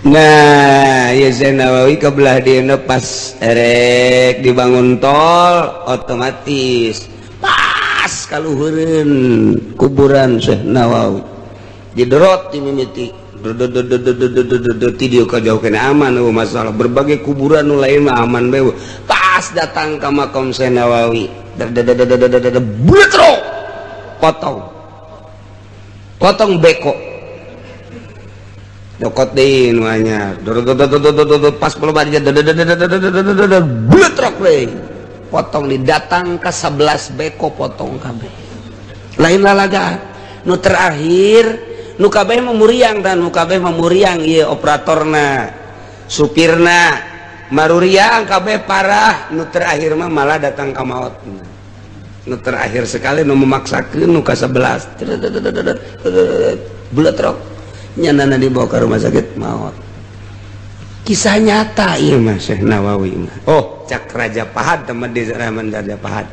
Nah ya Nawawi kebelah dina pas erek dibangun tol otomatis pas kaluhureun kuburan Syekh Nawawi didorot di mimiti tidieu kajauhkeun aman masalah berbagai kuburan nu lain mah aman bae pas datang ka makam Syekh Nawawi bletro potong beko dokot deui nu anyar pas pelobanya bletro we potong didatang ka 11 beko potong kabeh lain lalaga nu terakhir nu kabeh memuriang dan nu kabeh memuriang ieu operatorna supirna maruriang kabeh parah nu terakhir mah malah datang ka maut nu terakhir sekali nu memaksakeun nu ka 11 bletrok nyanana dibawa ke rumah sakit maut kisah nyata ieu mah Syekh Nawawi mah oh cak Raja Pahad teman di zaman Raja Pahad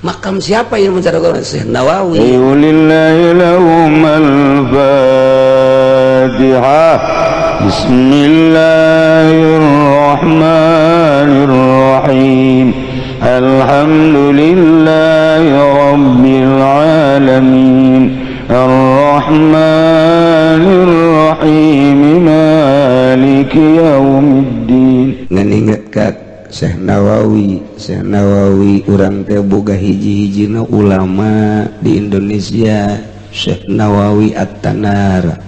makam siapa yang menceritakan Syekh Nawawi lillahi lahumal fatihah bismillahirrahmanirrahim alhamdulillahi rabbil alamin arrahmanirrahim maliki yaumiddin ngan inget ka Syekh Nawawi urang teh boga hiji-hijina ulama di Indonesia Syekh Nawawi At-Tanara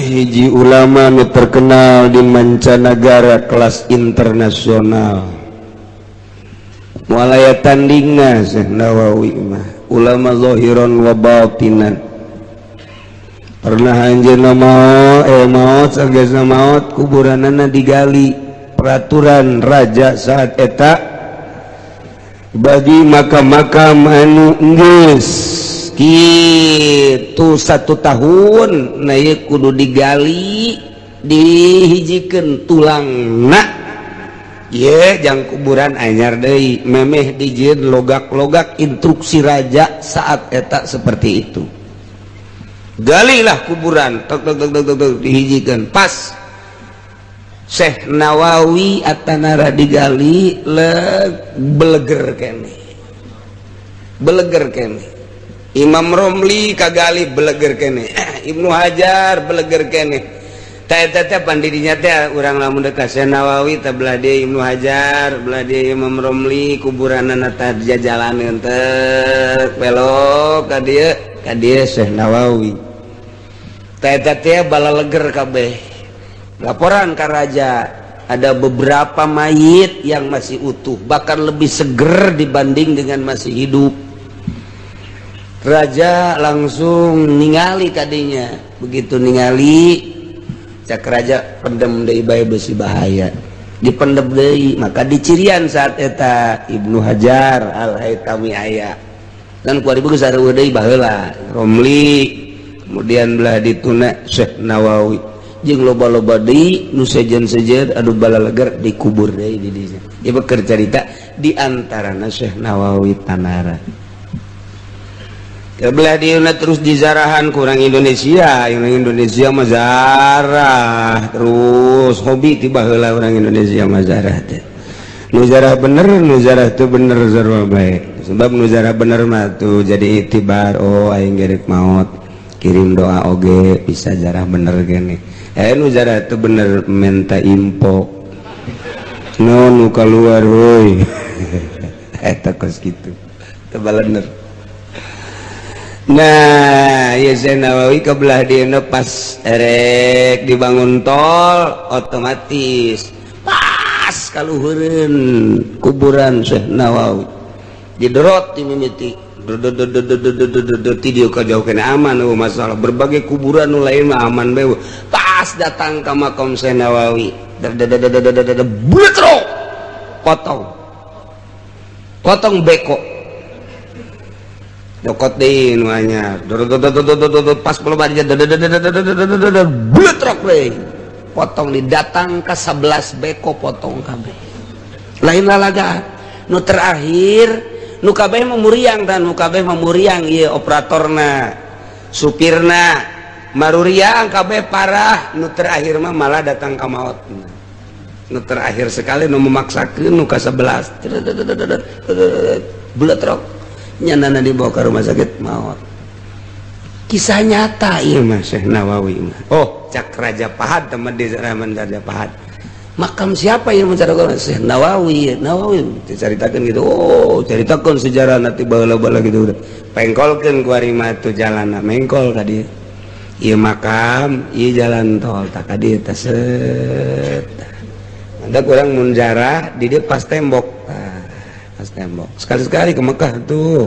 hiji ulama nu terkenal di mancanagara kelas internasional mualaya tandingna Syekh Nawawi mah ulama zahiran wa batinan pernah anjeunna maot sagesa maot kuburanana digali peraturan raja saat eta bagi makam-makam anu geus kitu 1 tahun na ieu kudu digali dihijikeun tulangna ye jang kuburan anyar deui memeh dijieun logak-logak instruksi raja saat eta seperti itu galilah kuburan dihijikeun pas Syekh Nawawi At-Tanara digali beleger kene Imam Romli kagali beleger kene Ibnu Hajar beleger kene teh pandidinya teh urang lamun dekat Syekh Nawawi teh belah dia Ibnu Hajar belah dia Imam Romli kuburanana teh jalaneun teh belok ka dieu Syekh Nawawi teh balaleger kabeh laporan ka raja ada beberapa mayit yang masih utuh bahkan lebih seger dibanding dengan masih hidup raja langsung ningali kadinya begitu ningali cak raja pendem deui bae besi bahaya dipendem deui maka dicirian saat eta Ibnu Hajar Al-Haytami aya dan kuari beus sareueuh deui baheula Romli kemudian belah dituna Syekh Nawawi jeung loba-loba deui nu sejen-sejen anu balaleger dikubur deui di dieu ieu keur carita di antarana Syekh Nawawi Tanara belah dieuna terus dizarahan ku urang Indonesia mah zarah terus hobi ti baheula urang Indonesia mah zarah teh nu zarah bener nu zarah teu bener zarah bae sebab nu zarah bener mah tuh jadi itibar oh aing gerek maot kirim doa oge bisa zarah bener gini nu zarah teu bener minta info nu keluar woi eta kos kitu teu bener. Nah ya Syekh Nawawi kebelah dina pas erek dibangun tol otomatis pas kaluhureun kuburan Syekh Nawawi didorot di mimiti tidieu kajauhkeun aman masalah berbagai kuburan nu lain mah aman bae pas datang ka makam Syekh Nawawi bletro potong beko dokot deui nu anyar pas pelobanya bletro we potong didatang ka 11 beko potong kabeh lain lalaga nu terakhir nu kabeh memuriang dan nu kabeh memuriang ieu operatorna supirna maruriang kabeh parah, nu terakhir mah malah datang ka maut. Nu terakhir sekali nu memaksakeun nu ka 11 bletrok nyanana dibawa ke rumah sakit maut. Kisah nyata ieu mah Syekh Nawawi mah. Oh, cak Raja Pahad teman di zaman Raja Pahad. Makam siapa yang menceritakan? Syekh Nawawi. Nawawi diceritakan gitu. Oh, ceritakan sejarah nanti baheula-baheula gitu udah. Pengkolkeun ku ari mah tu jalanna mengkol ka dieu. Ieu makam, ieu jalan tol tak ka dieu teh set. Ada kurang munjarah di dia pas tembok. Pas tembok. Sekali-sekali ke Mekah tuh.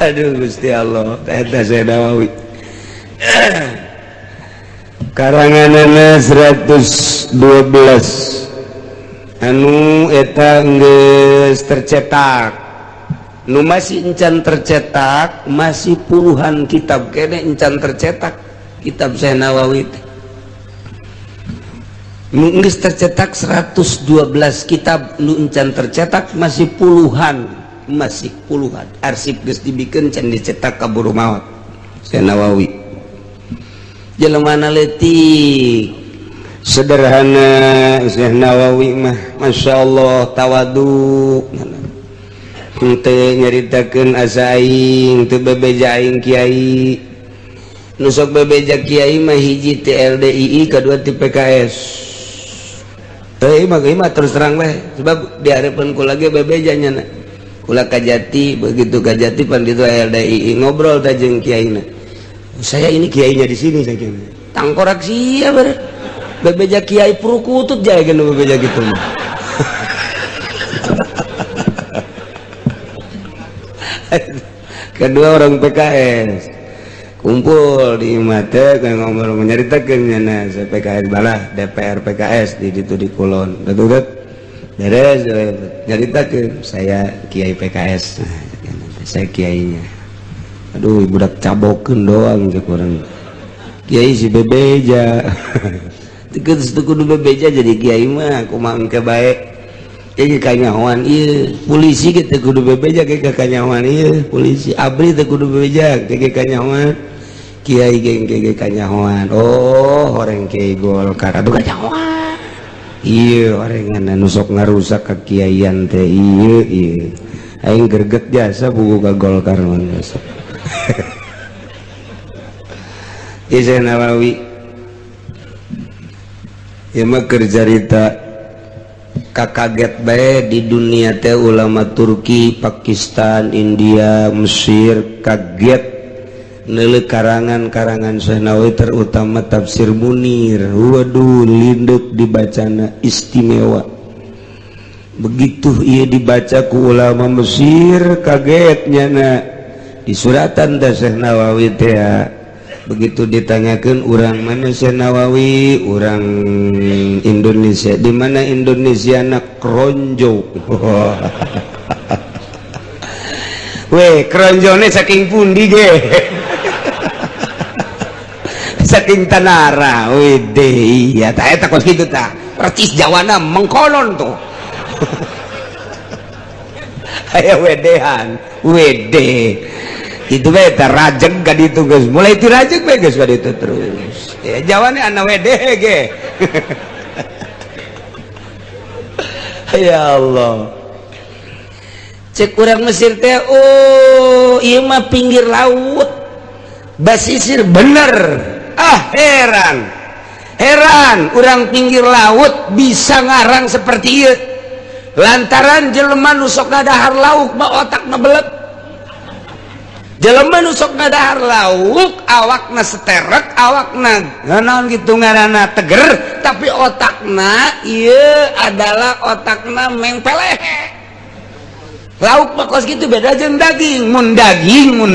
Aduh Gusti Allah, eta Syekh Nawawi. Karanganana 112 anu eta geus tercetak. Nu masih encan tercetak masih puluhan kitab kene encan tercetak kitab Syekh Nawawi. Nu geus tercetak 112 kitab nu encan tercetak masih puluhan arsip geus dibikeun can dicetak kaburu maot Syekh Nawawi. Jelema leutik sederhana Syekh Nawawi mah masyaallah tawadu. Henteu nyaritakeun asa aing teu bebeja aing kiai. Nu sok bebeja kiai mah hiji ti LDII kadua ti PKS. Mah terus terang bae sebab dihareupeun kula ge bebeja nyana. Kula kajati begitu kajati pan ditu LDII ngobrol teh jeung kiaina. Saya ini kiainya di sini saya kira. Tangkorak sia bare. Bebeja kiai purukutut jae geus bebeja gitu mah. Kedua orang PKS kumpul di mata ngomong menyaritakeun nyana PKS balah DPR PKS di ditu di Kulon. Datut beres nyaritakeun saya kiai PKS. Saya kiainya. Aduh budak cabokeun doang cek urang. Kiai si bebeja. Teu kudu bebeja jadi kiai mah kumaha engke bae. Jadi kanyahoan ieu polisi ge teu kudu bebeja ge kanyahoan ieu polisi abri teu kudu bebeja ge kanyahoan kiai ge kanyahoan. Oh horeng kiai Golkar aduh kanyahoan ieu orengan anu sok ngarusak kakiaian teh ieu aing greget jasa buku ka Golkar mah besok. Syekh Nawawi ieu mah keur carita kakaget bae di dunia teh ulama Turki, Pakistan, India, Mesir kaget neuleuh karangan-karangan Syekh Nawawi terutama tafsir Munir. Waduh linduk dibacana istimewa. Begitu ieu dibaca ku ulama Mesir kaget nyana di suratan teh Syekh Nawawi teh. Begitu ditanyakan orang mana Syekh Nawawi, orang Indonesia. Di mana Indonesia anak Kronjo. Weh, Kronjone saking pundi ge? Saking Tanara. Weh deh, iya tah eta kos kitu tah. Percis Jawana mengkolon tuh. Aya wedehan, wede. Itu beta rajeg ka ditu geus mulai ti rajeg bae geus ka ditu terus ya jawane ana wedeh ge. Ya Allah cek urang Mesir teh oh ieu mah pinggir laut basisir bener. Heran urang pinggir laut bisa ngarang seperti ieu lantaran jelema nu sok ngadahar lauk mah otakna belet. Jelema nu sok ngadahar lauk awakna seterek awakna naon kitu ngaranna teger tapi otakna ieu adalah otakna mengpeleh. Lauk mah kos kitu beda jeung daging. Mun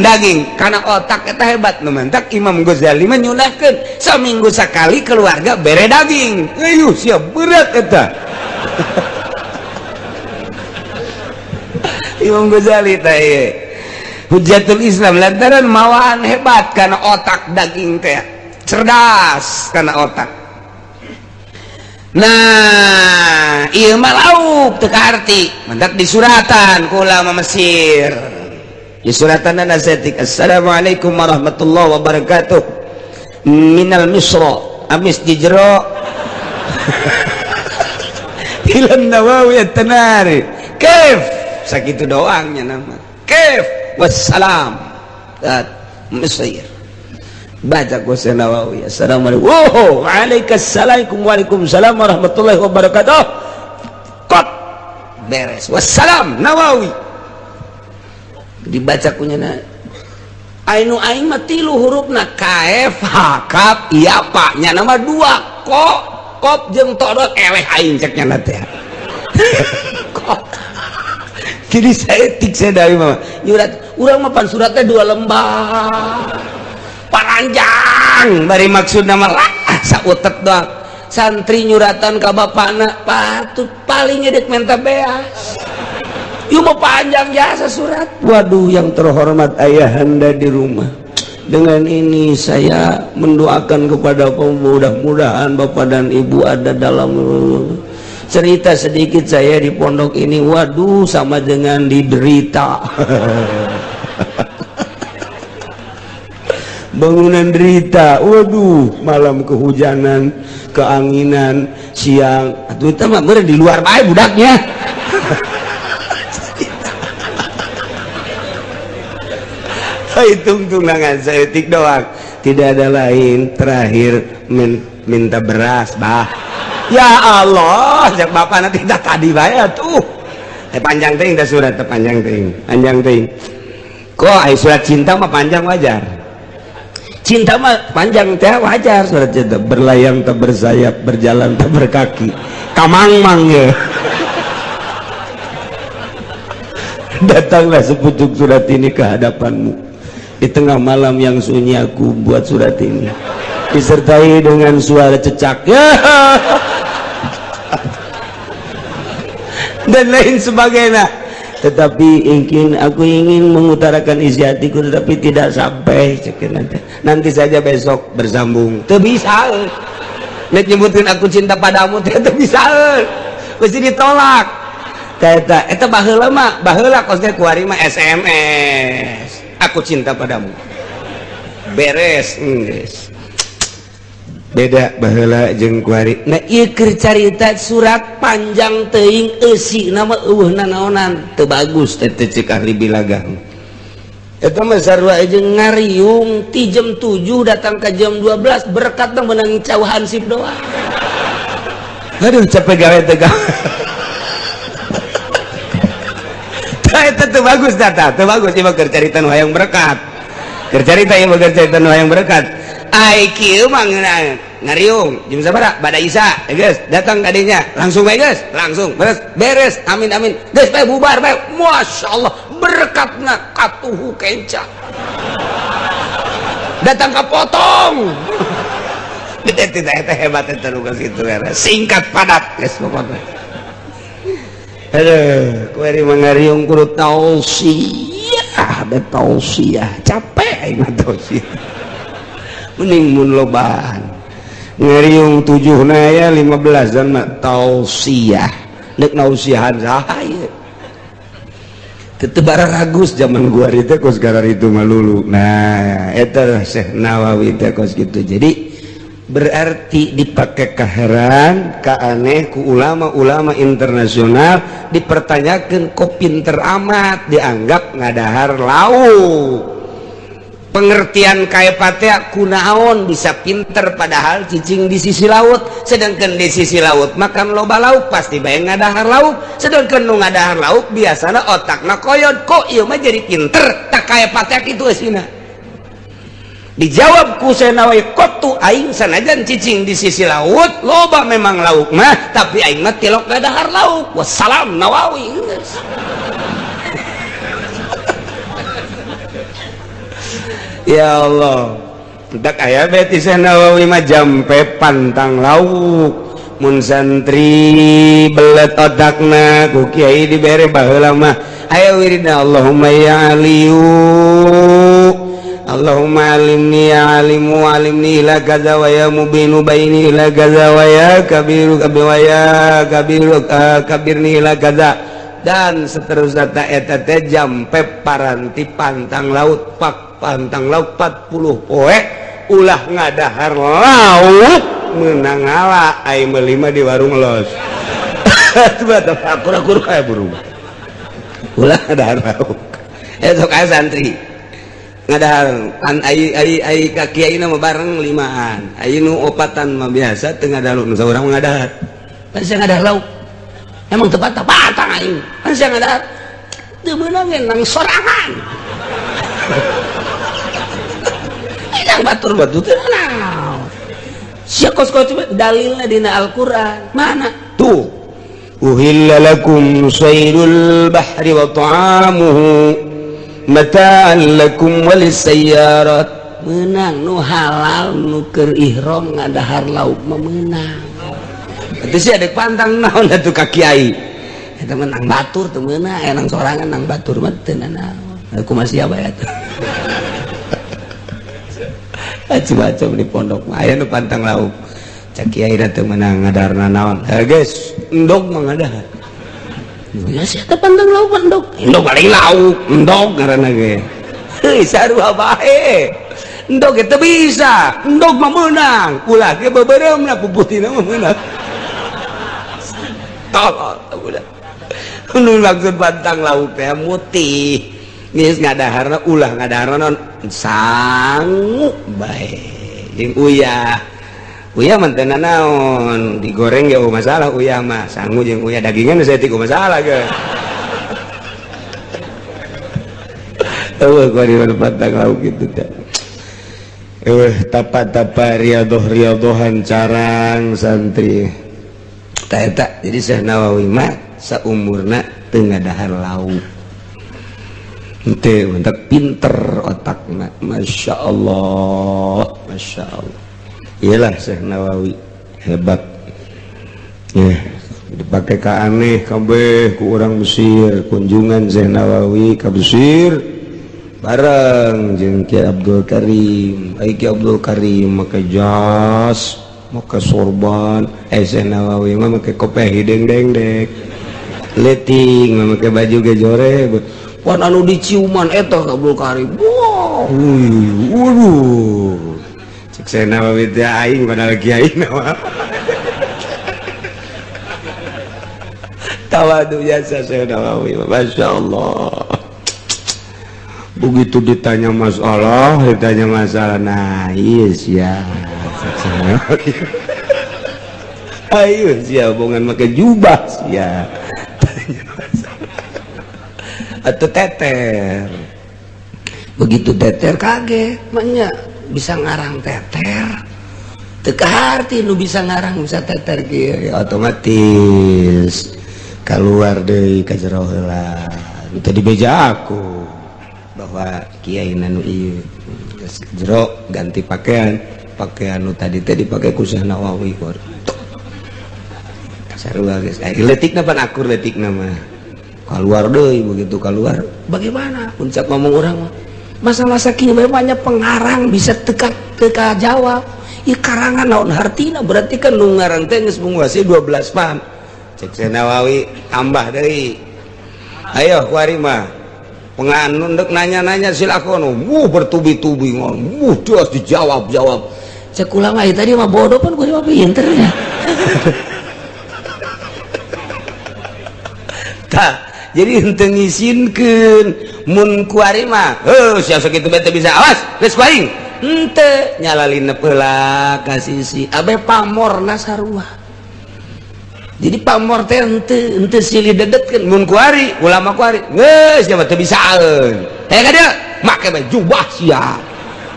daging karena otak eta hebat nu mantak Imam Ghazali menyunahkeun saminggu sakali keluarga bere daging. Ayo siap berat eta. Imam Ghazali teh Hujatul Islam lantaran mawaan hebat karena otak daging teh cerdas karena otak. Nah nah, ieu mah lauk teu kaarti mendak di suratan ku ulama Mesir. di suratan nasetik. Assalamualaikum warahmatullahi wabarakatuh. Minal misra amis dijero Ilal Nawawi at-Tanari. Kef sakitu doangnya nama. Kef wassalam. Mesir. Baca kuasa Nawawi. Assalamualaikum. Waalaikumsalam warahmatullahi wabarakatuh. Kot beres. Wassalam Nawawi. Dibaca kunyana. Ainu aing mati lu hurufna kaf hakap iya pak nya nama dua kop jeung todot eleh aing ceknya teh. Jadi saya tik saya dari mama nyurat urang mah pan suratnya 2 lembar panjang bari maksud nama lah sautet doang santri nyuratan ka bapana patut paling edek menta beas yuk mau panjang jasa surat. Waduh yang terhormat ayahanda di rumah, dengan ini saya mendoakan kepada mudah-mudahan bapak dan ibu ada dalam cerita sedikit saya di pondok ini. Waduh sama dengan diderita bangunan derita. Waduh malam kehujanan keanginan siang atuh eta mah di luar bae budaknya. Hitung-tungan saya tik doang, tidak ada lain. Terakhir minta beras bah. Ya Allah jak bapak nanti tidak tadi bayar tuh panjang ting dah surat panjang ting kok surat cinta mah panjang wajar, cinta mah panjang teh wajar. Surat cinta berlayang tak bersayap, berjalan tak berkaki, kamang-mang ya. Datanglah sepucuk surat ini ke hadapanmu. Di tengah malam yang sunyi aku buat surat ini disertai dengan suara cecak ya dan lain sebagainya. Tetapi aku ingin mengutarakan isi hatiku tetapi tidak sampai. Nanti saja besok bersambung. Teu bisa nek nyebutin aku cinta padamu teu bisa mesti ditolak. Eta baheula mah baheula kosnya kuari mah SMS aku cinta padamu beres guys. Beda baheula jeung kuari. Nah ieu keur carita surat panjang teuing eusi nama eueuhna naonan teu bagus teh cek ahli bilagah. Eta mah sarua jeung ngariung ti jam 7 datang ke jam 12 berkat teh menang cau hansip doang. Aduh capek gawe teh itu bagus data, itu bagus. Ibu kercarita nu hayang berkat, kercarita ibu kercarita nu hayang berkat. IQ mah ngariung jam sabaraha bada Isa, guys datang kadinya langsung bae guys, langsung beres, amin amin guys bae bubar bae, masya Allah berkatna katuhu kenca datang ke potong. Tidak hebat itu gitu singkat padat guys pokoknya. Aduh, kuari mangariung kudu tausiah, capek aing tausiah. Mending mun lobaan. Ngariung 7 na ya 15 dan mah tausiah. Nek nausiahan saha ieu. Teu ragus zaman gua teh kos gara itu malulu. Nah, eta Syekh Nawawi teh kos kitu. Jadi berarti dipakai keheran keaneh ku ulama-ulama internasional dipertanyakan kok pinter amat dianggap ngadahar lauk pengertian kaya patea kunaon bisa pinter padahal cicing di sisi laut sedangkan di sisi laut makan loba lauk pasti bae ngadahar lauk sedangkan nu ngadahar lauk biasana otakna koyod kok ieu mah jadi pinter tak kaya patea kitu eusina. Dijawab ku Nawawi kotu aing sanajan cicing di sisi laut loba memang lauk mah tapi aing mah tilok ngadahar lauk. Wassalam Nawawi. Ya Allah tak aya beti Nawawi mah jampe pantang lauk mun santri belet otakna ku kiai dibere baheula mah aya wiridna Allahumma ya aliyu Allahumma alimni ya alimu alimni ila kaza wa ya mubinu baini ila kaza wa ya kabiru wa ya kabiru kabirni ila kaza dan seterusnya eta teh jampe paranti pantang laut pak pantang laut 40 poe ulah ngadahar laut menang ala ai melima di warung los aku kayak berubah ulah ngadahar laut esok aya santri ngadahar kan ai ka kiai na bareng limaan ai nu opatan mah biasa teu ngadahar nu saurang ngadahar kan saya ngadahar laut emang tepat patang aing kan saya ngadahar teu meunang nang sorangan nang batur-batur teu naon sia kos-kos dalilna dina Al-Qur'an mana tuh uhilla lakum saydul bahri wa ta'amuhu mata'an lakum walisayyarat menang nu halal nu keur ihram ngadahar lauk mah meunang itu sih ada pantang naon atuh ka kiai eta menang batur teu meunang enang sorangan nang batur mah teu naon aku masih aba ya tuh macam-macam di pondok mah aya nu pantang lauk cak kiai teu meunang ngadarna naon guys endog mah ngadahar ya siapa pandang lauk endog endog paling lauk endog karena ge sarua bae endog itu bisa endog mah menang ulah ge beberemna puputina mah menang tolol udah nu maksud pantang lauk teh mutih geus ngadaharna ulah ngadaharna sangu bae jeung uyah uyah mantena naon digoreng ya masalah uyah mah sangu jeung uyah dagingan saya tiku masalah ge eueuh kuari pantang lauk gitu teh tapa-tapa riadoh-riadohan carang santri tah eta jadi Syekh Nawawi mah saumurna teu ngadahar lauk teu mentek pinter otakna masyaallah masyaallah iyalah Syekh Nawawi hebat ya dipakai ka aneh kabeh ku urang Mesir kunjungan Syekh Nawawi ka Mesir bareng jeung Ki Abdul Karim Ki Abdul Karim make jas make sorban Syekh Nawawi mah make kopeh hideng dengdek leting mah make baju gejore pan anu diciuman eta Abdul Karim wow waduh Syekh Nawawi teh aing padahal kiai nawa tawadu jasa Syekh Nawawi masyaallah begitu ditanya masalah nah iya sia ayo sia bongan make jubah sia atau teter begitu teter kaget maknya bisa ngarang teter teka harti nu bisa ngarang bisa teter kieu otomatis keluar deui ka jero heula itu di beja aku bahwa kiai nanu ieu jero ganti pakaian nu tadi teh dipake ku Syekh Nawawi kor sarua geus letikna pan akur letikna mah keluar deui begitu keluar bagaimana puncak ngomong urang mah masalah saking banyak pengarang bisa teka jawab ya karangan naon hartina berarti kan nu ngarang teh geus menguasai 12 paham cek Syekh Nawawi tambah deui ayo kuari mah penganun dek nanya-nanya silakan bertubi-tubi terus dijawab cek ulang aja tadi mah bodoh kan kuari mah pinter ya tah jadi henteu ngisinkeun mun kuari mah sia sakitu bete bisa awas geus kuaing henteu nyalalina peula ka sisi abe pamorna sarua jadi pamor teh henteu silih dedetkeun mun kuari ulama kuari geus nya teu bisaeun teh ka dieu make baju jubah sia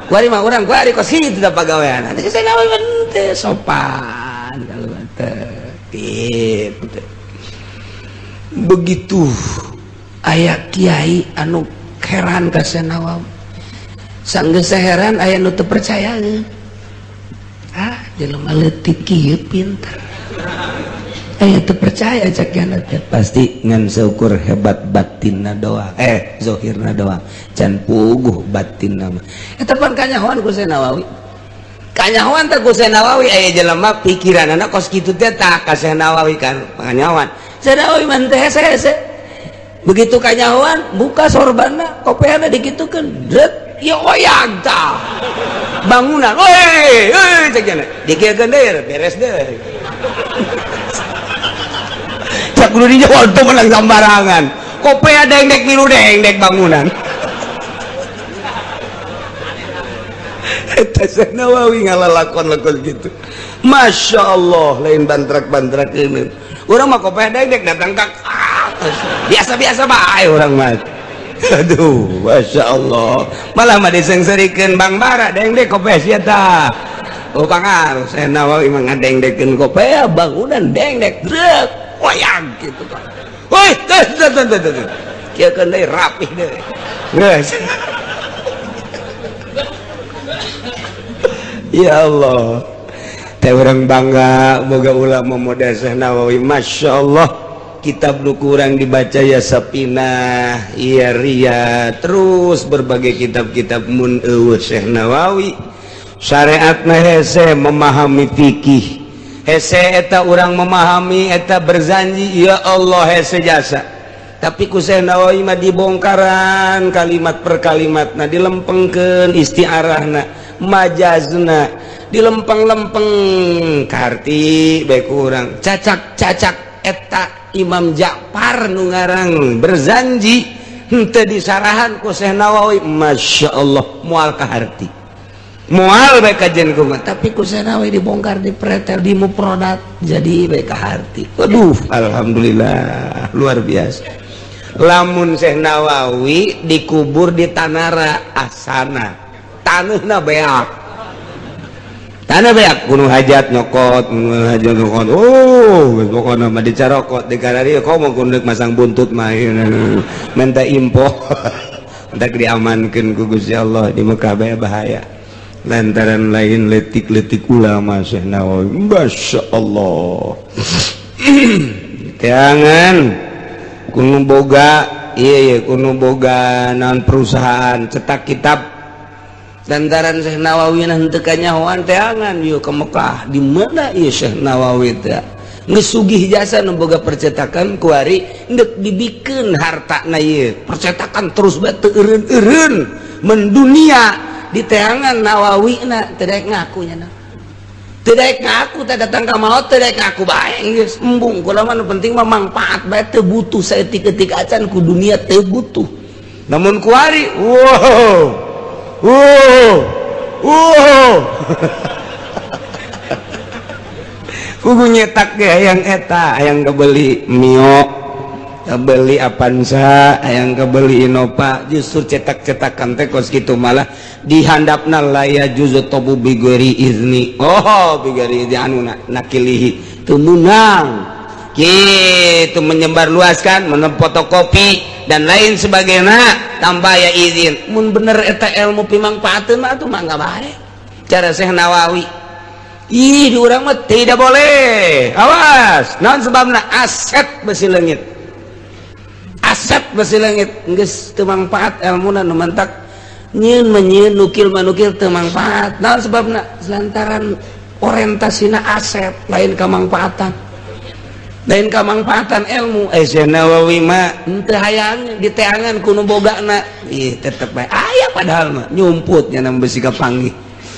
kuari mah urang kuari kos kitu da pagawean teh saya naon teh sopan kalau teh kitu begitu aya kiai anu heran ka Syekh Nawawi sanggeus heran aya nu teu percaya jelema leutik kieu pinter aya teu percaya cakeana teh pasti ngan seukur hebat batinna doang zahirna doang can puguh batinna mah eta pan kanyahoan ku Syekh Nawawi kanyahoan teh ku Syekh Nawawi aya jelema pikiranna kos kitu teh tah ka Syekh Nawawi kan kanyahoan Syekh Nawawi mah teh hese begitu kanyahoan buka sorbanna kopeana dikitukeun dret ya oyag tah bangunan woi cek cenah dikiekeun deui beres deui cak kudu dijawab teu menang sambarangan kopea dengdek milu dengdek bangunan eta Nawawi ngalalakon-lakon gitu Masya Allah lain bantrak-bantrak ini orang mah kopea dengdek datang ke biasa-biasa bae orang mah aduh Masya Allah malah mah disengserikeun Bang Bara dengdek kopea sia tah oh pangaruh saya Nawawi mah ngadengdekeun kopea bangunan dengdek drek wayang gitu kan woi tuh kieukeun deui rapih deui geus ya Allah teh urang bangga boga ulama model Syekh Nawawi Masya Allah kitab nu kurang dibaca ya Sapinah iya Riyad terus berbagai kitab-kitab mun eueuh Syekh Nawawi syariatna hese memahami fikih hese eta urang memahami eta berjanji ya Allah hese jasa tapi ku Syekh Nawawi mah dibongkaran kalimat per kalimatna dilempengkeun istiarahna majazna dilempeng-lempeng karti baik kurang cacak-cacak eta Imam Ja'far nu ngarang berjanji henteu disarahan ku Syekh Nawawi Masya Allah moal kaharti moal bae kajen kumaha tapi ku Syekh Nawawi dibongkar dipretel di mufradat jadi bae kaharti waduh alhamdulillah luar biasa lamun Syekh Nawawi dikubur di Tanara asana taneuhna beak tanah beak kuno hajat nyokot oh pokoknya mah dicarokot di karari kau mau kundek masang buntut mah minta impo hendak diamankan ku Gusti Allah di Mekah bahaya lantaran lain letik-letik ulama Syekh Nawawi Masya Allah jangan kuno boga iya kuno boga naon perusahaan cetak kitab lantaran Syekh Nawawi henteu kanyahoan teangan yeuh ke Mekah di mana ieu Syekh Nawawi teh geus sugih jasa nu boga percetakan kuari ndek dibikeun hartana ieu percetakan terus bae teu eureun-eureun mendunia di teangan Nawawina teu daek ngaku nya teu daek ngaku teh datang ka maot teu daek ngaku bae geus embung kunaon nu penting mah manfaat bae teu butuh saeutik-eutik acan ku dunia teu butuh namun kuari wow kudu nyetak ge hayang eta hayang kebeli Mio kebeli Avanza hayang kebeli Innova justru cetak-cetakan teh kos kitu malah dihandapna laya juzu tobu bigori izni oh bigori izni anu nakilihi teu meunang kitu menyebar luaskan fotokopi dan lain sebagainya tambah ya izin mun bener eta ilmu pimangpaateun mah atuh mah bae cara Syekh Nawawi ih di urang mah tidak boleh awas naon sebabna aset besi leungit geus teu mangpaat ilmuna nu mentak nyieun menyieun nukil manukil teu mangpaat naon sebabna lantaran orientasina aset lain kamangpaatan lain kamangpaatan ilmu Syekh Nawawi mah henteu hayang diteangan kuno bogana ih tetep bae aya padahal mah nyumputnya nang besi kapanggih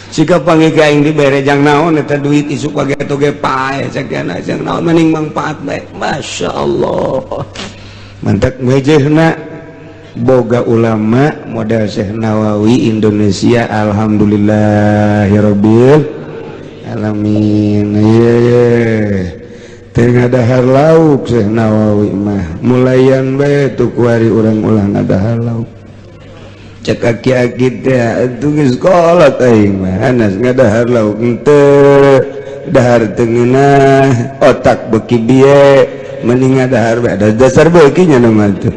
sika panggih ka aing dibere jang naon eta duit isuk page toge pae sakana jang naon mending mangpaat bae Masya Allah mantak wejehna boga ulama model Syekh Nawawi Indonesia alhamdulillahirabbil alamin tengah dahar lauk Syekh Nawawi mah mulayan bae tuh kuari urang ulah ngadahar lauk cek aki-aki teh atuh geus kolot aing mah hanas ngadahar lauk henteu dahar teu ngeunah otak beuki bieu mending ngadahar bae dasar beuki nya mah tuh